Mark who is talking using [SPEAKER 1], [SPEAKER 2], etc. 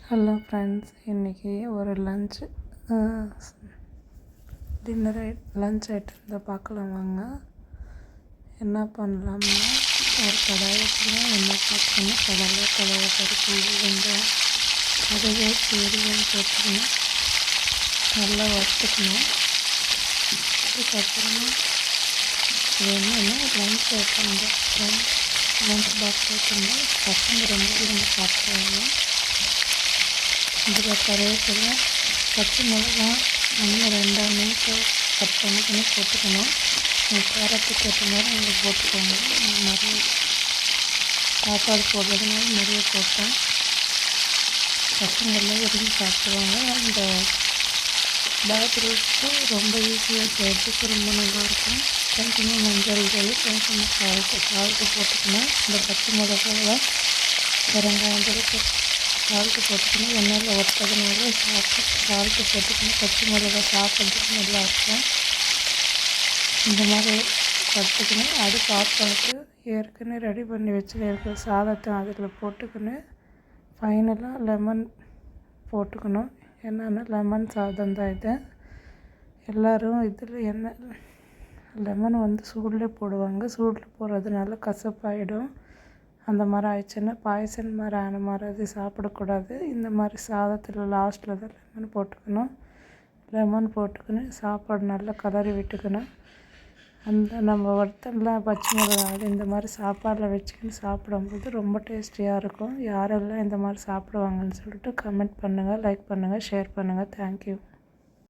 [SPEAKER 1] Hello friends, இன்றைக்கி ஒரு lunch item தான் பார்க்கலாம் வாங்க. என்ன பண்ணலாம்னா, ஒரு கடாயை எண்ணெய் போட்டுக்கணும். கடலை பருப்பு வெங்காயம் கடுகு சீரகம் போட்டுக்கணும், நல்லா வறுத்துக்கணும். அதுக்கப்புறமா என்னென்னா லன்ச் ஐட்டம் தான். லன்ச் பாக்ஸ் ஐட்டம் தான் பசங்க ரொம்ப விரும்பி சாப்பிடுவாங்க. இதில் கருவேப்பிலை, பச்சை மிளகா நல்லா 2 நீட்டாக கட் பண்ணிக்கணும் போட்டுக்கணும். காரத்துக்கு ஏற்ற மாதிரி நீங்கள் போட்டுக்கோங்க. நிறைய சாப்பாடு போடுறதுனால நிறைய போட்டேன். பசங்கள்லாம் விரும்பி சாப்பிடுவாங்க. அந்த பேச்சுலர்ஸ்க்கு ரொம்ப ஈஸியாக செய்கிறதுக்கு ரொம்ப நல்லாயிருக்கும். கொஞ்சமாக மஞ்சள் தூள், கொஞ்சமாக சால்ட்டு போட்டுக்கணும். இந்த பச்சை மிளகாவை வெங்காயம் சால்ட்டு போட்டுக்கணும். எண்ணெயில் ஒட்டதுனால சால்ட்டு போட்டுக்கணும். பச்சை மிளகா சாப்பிட்றதுக்கு நல்லாயிருக்கும். இந்த மாதிரி வறுத்துக்கணும். அடுப்பு ஆஃப் பண்ணிட்டு ஏற்கனவே ரெடி பண்ணி வச்சுருக்க சாதத்தை அதில் போட்டுக்கணும். ஃபைனலாக லெமன் போட்டுக்கணும். என்னென்னா லெமன் சாதம் தான் இது. எல்லோரும் இதில் லெமன் சூடில் போடுவாங்க. சூடில் போடுறதுனால கசப்பாயிடும். அந்த மாதிரி ஆயிடுச்சுன்னா பாய்சன் மாதிரி ஆன மாதிரி அது சாப்பிடக்கூடாது. இந்த மாதிரி சாதத்தில் லாஸ்ட்டில் தான் லெமன் போட்டுக்கணும். சாப்பாடு நல்லா கலரி விட்டுக்கணும். அந்த நம்ம வறுத்தெல்லாம் பச்சை மிளகா அது இந்த மாதிரி சாப்பாடில் வச்சுக்கின்னு சாப்பிடும்போது ரொம்ப டேஸ்டியாக இருக்கும். யாரெல்லாம் இந்த மாதிரி சாப்பிடுவாங்கன்னு சொல்லிட்டு கமெண்ட் பண்ணுங்கள், லைக் பண்ணுங்கள், ஷேர் பண்ணுங்கள். தேங்க்யூ.